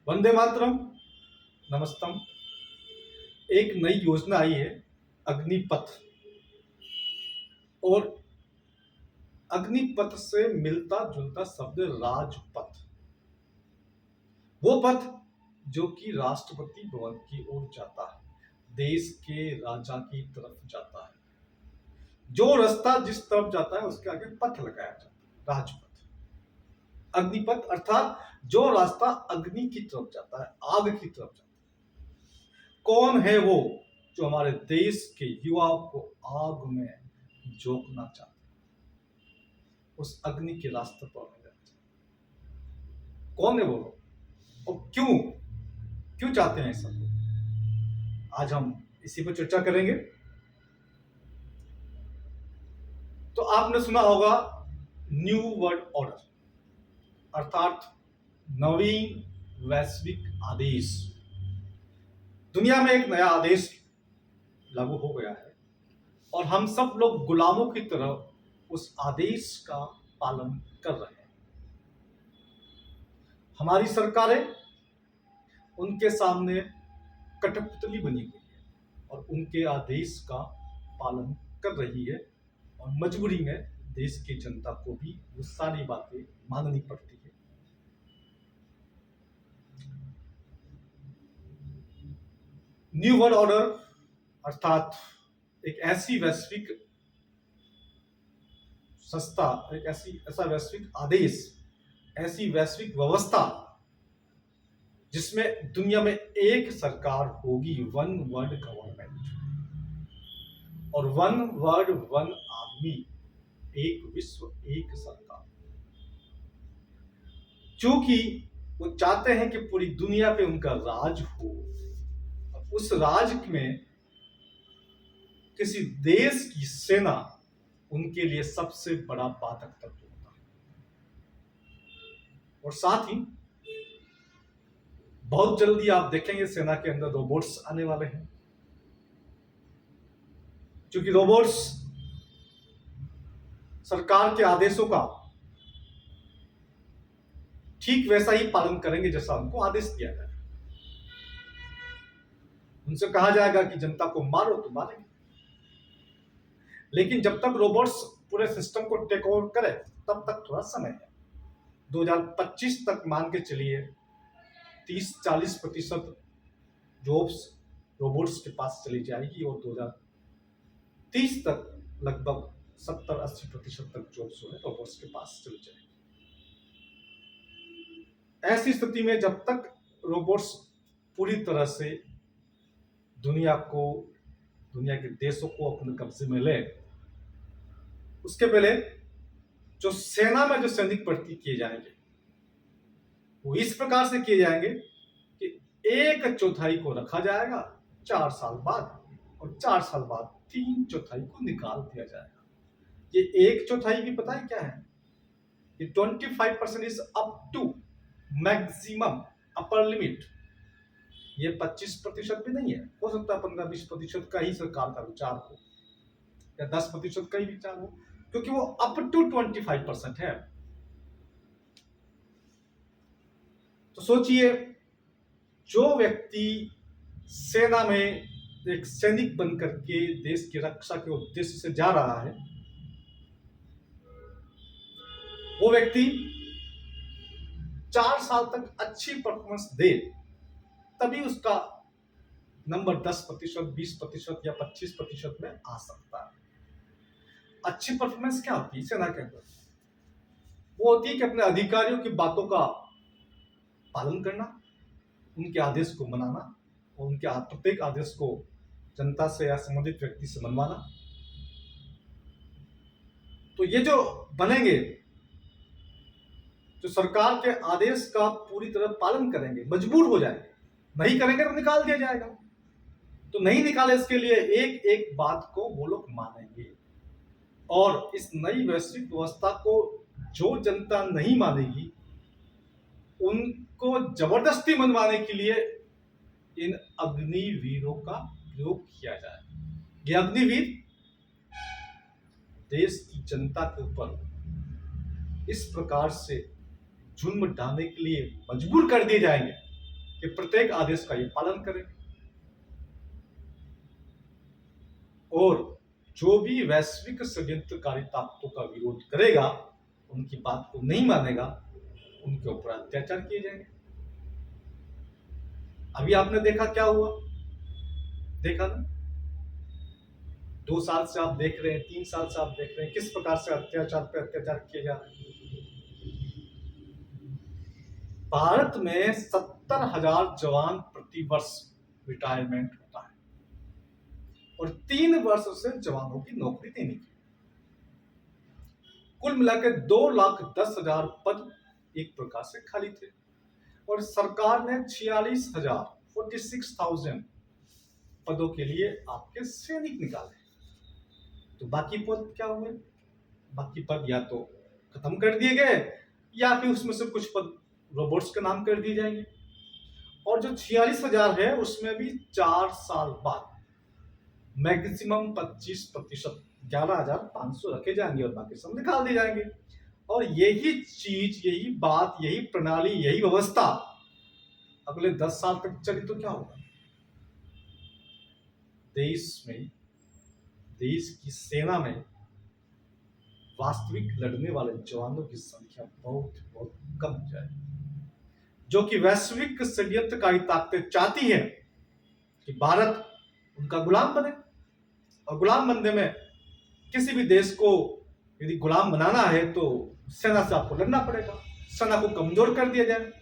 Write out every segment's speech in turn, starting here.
वंदे मातरम। नमस्तम। एक नई योजना आई है, अग्निपथ। और अग्निपथ से मिलता जुलता शब्द राजपथ। वो पथ जो कि राष्ट्रपति भवन की ओर जाता है, देश के राजा की तरफ जाता है। जो रास्ता जिस तरफ जाता है उसके आगे पथ लगाया जाता है, राजपथ। अग्निपथ अर्थात जो रास्ता अग्नि की तरफ जाता है, आग की तरफ जाता है। कौन है वो जो हमारे देश के युवाओं को आग में झोंकना चाहते हैं, उस अग्नि के रास्ते पर ले जाना चाहते हैं? कौन है वो लोग और क्यों क्यों चाहते हैं सब लोग? आज हम इसी पर चर्चा करेंगे। तो आपने सुना होगा न्यू वर्ल्ड ऑर्डर, अर्थात नवीन वैश्विक आदेश। दुनिया में एक नया आदेश लागू हो गया है और हम सब लोग गुलामों की तरह उस आदेश का पालन कर रहे हैं। हमारी सरकारें उनके सामने कठपुतली बनी हुई है और उनके आदेश का पालन कर रही है और मजबूरी में देश की जनता को भी वो सारी बातें माननी पड़ती है। न्यू वर्ल्ड ऑर्डर अर्थात एक ऐसी वैश्विक संस्था, एक ऐसा वैश्विक आदेश, ऐसी वैश्विक व्यवस्था जिसमें दुनिया में एक सरकार होगी, वन वर्ल्ड गवर्नमेंट। और वन वर्ल्ड वन आदमी, एक विश्व एक सरकार। क्योंकि वो चाहते हैं कि पूरी दुनिया पे उनका राज हो, उस राज में किसी देश की सेना उनके लिए सबसे बड़ा बाधक तत्व होता है। और साथ ही बहुत जल्दी आप देखेंगे सेना के अंदर रोबोट्स आने वाले हैं, क्योंकि रोबोट्स सरकार के आदेशों का ठीक वैसा ही पालन करेंगे जैसा उनको आदेश दिया जाए। उनसे कहा जाएगा कि जनता को मारो तो मारेंगे, लेकिन जब तक रोबोट्स पूरे सिस्टम को टेक ओवर करे तब तक थोड़ा समय है। 2025 तक मान के चलिए 30-40% जॉब्स रोबोट्स के पास चली जाएगी और 2030 तक लगभग 70-80% तक जॉब्स जो है रोबोट्स के पास चली जाएगी। ऐसी स्थिति में जब तक रोबोट्स पूरी तरह से दुनिया के देशों को अपने कब्जे में ले, उसके पहले जो सेना में जो सैनिक भर्ती किए जाएंगे वो इस प्रकार से किए जाएंगे कि 1/4 को रखा जाएगा 4 साल बाद और 4 साल बाद 3/4 को निकाल दिया जाएगा। ये 1/4 भी पता है क्या है? ये 25% is up to maximum upper limit. ये 25% भी नहीं है, हो सकता है 15-20% का ही सरकार का विचार हो या 10% का ही विचार हो, क्योंकि वो अप टू 25% है। तो सोचिए, जो व्यक्ति सेना में एक सैनिक बनकर के देश की रक्षा के उद्देश्य से जा रहा है, वो व्यक्ति 4 साल तक अच्छी परफॉर्मेंस दे तभी उसका नंबर 10%, 20% या 25% में आ सकता है। अच्छी परफॉर्मेंस क्या होती है सेना के अंदर? वो होती है कि अपने अधिकारियों की बातों का पालन करना, उनके आदेश को मनाना और उनके प्रत्येक आदेश को जनता से या संबंधित व्यक्ति से मनवाना। तो ये जो बनेंगे, जो सरकार के आदेश का पूरी तरह पालन करेंगे, मजबूर हो जाएंगे, नहीं करेंगे तो निकाल दिया जाएगा। तो नहीं निकाले इसके लिए एक एक बात को वो लोग मानेंगे। और इस नई वैश्विक व्यवस्था को जो जनता नहीं मानेगी, उनको जबरदस्ती मनवाने के लिए इन अग्निवीरों का प्रयोग किया जाए। ये अग्निवीर देश की जनता के ऊपर इस प्रकार से जुल्म ढाने के लिए मजबूर कर दिए जाएंगे कि प्रत्येक आदेश का ये पालन करेंगे और जो भी वैश्विक षड्यंत्रकारी ताकतों का विरोध करेगा, उनकी बात को नहीं मानेगा, उनके ऊपर अत्याचार किए जाएंगे। अभी आपने देखा क्या हुआ, देखा ना, 2 साल से आप देख रहे हैं, 3 साल से आप देख रहे हैं किस प्रकार से अत्याचार पे अत्याचार किए जा रहे हैं। भारत में 70,000 जवान प्रति वर्ष रिटायरमेंट होता है और 3 वर्ष से जवानों की नौकरी देनी थी। कुल मिलाकर 2,10,000 पद एक प्रकार से खाली थे और सरकार ने 46,000 पदों के लिए आपके सैनिक निकाले। तो बाकी पद क्या हुए? बाकी पद या तो खत्म कर दिए गए या फिर उसमें से कुछ पद रोबोट्स के नाम कर दिए जाएंगे। और जो 46,000 है उसमें भी 4 साल बाद मैक्सिमम 25%, 11,500 रखे जाएंगे और बाकी सब निकाल दिए जाएंगे। और यही चीज, यही बात, यही प्रणाली, यही व्यवस्था अगले 10 साल तक चली तो क्या होगा? देश में, देश की सेना में वास्तविक लड़ने वाले जवानों की संख्या बहुत बहुत कम हो जाएगी, जो कि वैश्विक षड्यंत्रकारी ताकतें चाहती है कि भारत उनका गुलाम बने। और गुलाम बनने में किसी भी देश को यदि गुलाम बनाना है तो सेना से आपको लड़ना पड़ेगा, सेना को कमजोर कर दिया जाए।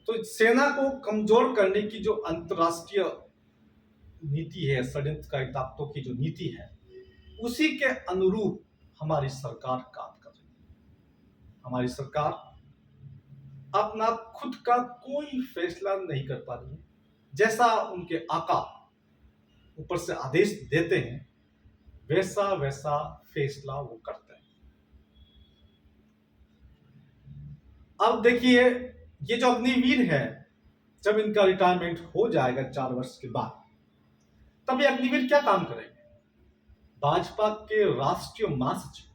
तो सेना को कमजोर करने की जो अंतरराष्ट्रीय नीति है, षड्यंत्रकारी ताकतों की जो नीति है, उसी के अनुरूप हमारी सरकार काम कर रही है। हमारी सरकार अपना खुद का कोई फैसला नहीं कर पा रही है। जैसा उनके आका ऊपर से आदेश देते हैं वैसा वैसा फैसला वो करते हैं। अब देखिए, ये जो अग्निवीर है, जब इनका रिटायरमेंट हो जाएगा 4 वर्ष के बाद, तब ये अग्निवीर क्या काम करेंगे? भाजपा के राष्ट्रीय महासचिव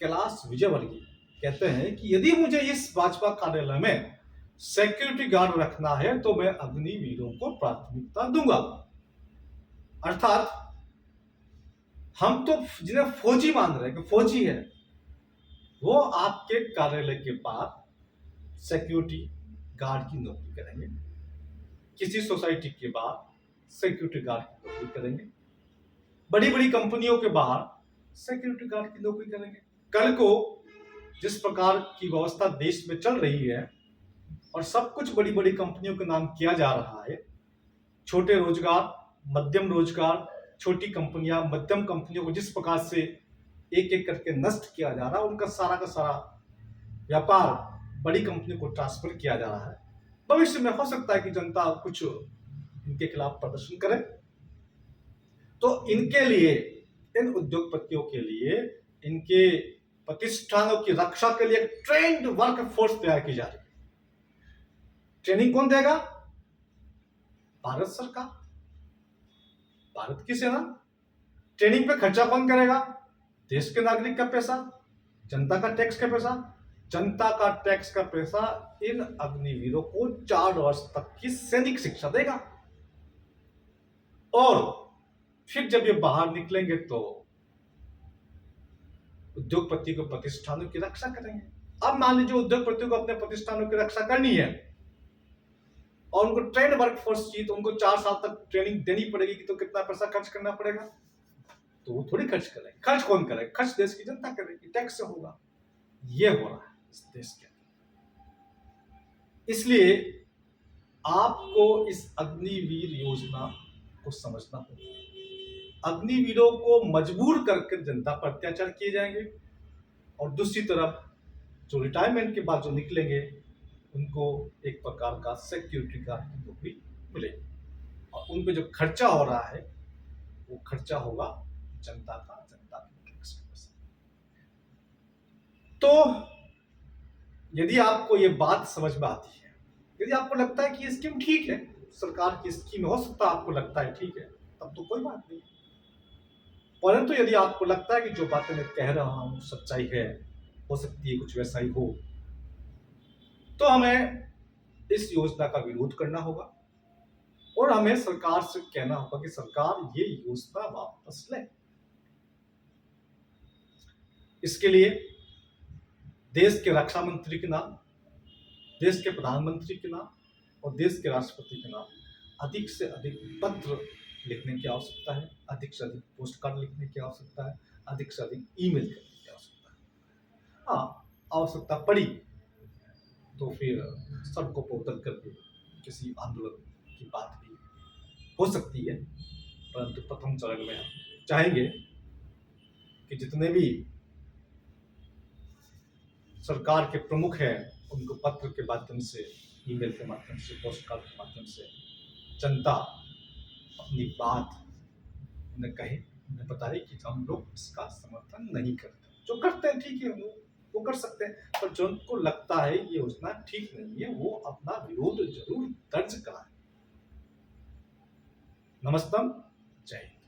कैलाश विजयवर्गीय कहते हैं कि यदि मुझे इस भाजपा कार्यालय में सिक्योरिटी गार्ड रखना है तो मैं अग्निवीरों को प्राथमिकता दूंगा। अर्थात हम तो जिन्हें फौजी मान रहे हैं कि फौजी है, वो आपके कार्यालय के बाद सिक्योरिटी गार्ड की नौकरी करेंगे, किसी सोसाइटी के बाद सिक्योरिटी गार्ड की नौकरी करेंगे, बड़ी बड़ी कंपनियों के बाहर सिक्योरिटी गार्ड की नौकरी करेंगे। कल को जिस प्रकार की व्यवस्था देश में चल रही है और सब कुछ बड़ी बड़ी कंपनियों के नाम किया जा रहा है, छोटे रोजगार, मध्यम रोजगार, छोटी कंपनियां, मध्यम कंपनियों को जिस प्रकार से एक एक करके नष्ट किया जा रहा है, उनका सारा का सारा व्यापार बड़ी कंपनी को ट्रांसफर किया जा रहा है। भविष्य में हो सकता है कि जनता कुछ इनके खिलाफ प्रदर्शन करे, तो इनके लिए, इन उद्योगपतियों के लिए, इनके प्रतिष्ठानों की रक्षा के लिए एक ट्रेंड वर्क फोर्स तैयार की जा रही है। ट्रेनिंग कौन देगा? भारत सरकार, भारत की सेना। ट्रेनिंग पे खर्चा कौन करेगा? देश के नागरिक का पैसा, जनता का टैक्स का पैसा। जनता का टैक्स का पैसा इन अग्निवीरों को 4 वर्ष तक की सैनिक शिक्षा देगा और फिर जब ये बाहर निकलेंगे तो उद्योगपति को प्रतिष्ठानों की रक्षा करेंगे। अब मान लीजिए उद्योगपति को अपने प्रतिष्ठानों की रक्षा करनी है और उनको ट्रेंड वर्क फोर्स चाहिए, तो उनको 4 साल तक ट्रेनिंग देनी पड़ेगी, तो कितना पैसा खर्च करना पड़ेगा? तो वो थोड़ी खर्च करेंगे। खर्च कौन करेगा? खर्च देश की जनता करेगी, टैक्स से होगा। ये हो रहा है इस देश के अंदर। इसलिए आपको इस अग्निवीर योजना को समझना होगा। अग्निवीरों को मजबूर करके जनता पर अत्याचार किए जाएंगे और दूसरी तरफ जो रिटायरमेंट के बाद जो निकलेंगे उनको एक प्रकार का सिक्योरिटी गार्ड की नौकरी मिलेगी और उन पे जो खर्चा हो रहा है वो खर्चा होगा जनता का, जनता के टैक्स का पैसा। तो यदि आपको ये बात समझ में आती है, यदि आपको लगता है कि ये स्कीम ठीक है, सरकार की स्कीम हो सकता है आपको लगता है ठीक है, तब तो कोई बात नहीं। परंतु यदि आपको लगता है कि जो बातें मैं कह रहा हूं सच्चाई है, हो सकती है कुछ वैसा ही हो, तो हमें इस योजना का विरोध करना होगा और हमें सरकार से कहना होगा कि सरकार ये योजना वापस ले। इसके लिए देश के रक्षा मंत्री के नाम, देश के प्रधानमंत्री के नाम और देश के राष्ट्रपति के नाम अधिक से अधिक पत्र लिखने की आवश्यकता है, अधिक से अधिक पोस्ट कार्ड लिखने की आवश्यकता है, अधिक से अधिक ईमेल करने की आवश्यकता है। हाँ, आवश्यकता पड़ी तो फिर सड़कों पर उतर करके किसी आंदोलन की बात भी हो सकती है, परंतु प्रथम चरण में हम चाहेंगे कि जितने भी सरकार के प्रमुख हैं उनको पत्र के माध्यम से, ईमेल के माध्यम से, पोस्ट कार्ड के माध्यम से जनता अपनी बात उन्हें कहे, उन्हें बताए कि हम लोग इसका समर्थन नहीं करते। जो करते हैं ठीक है, वो कर सकते हैं, पर जो उनको लगता है ये योजना ठीक नहीं है वो अपना विरोध जरूर दर्ज कराए। नमस्ते, जय हिंद।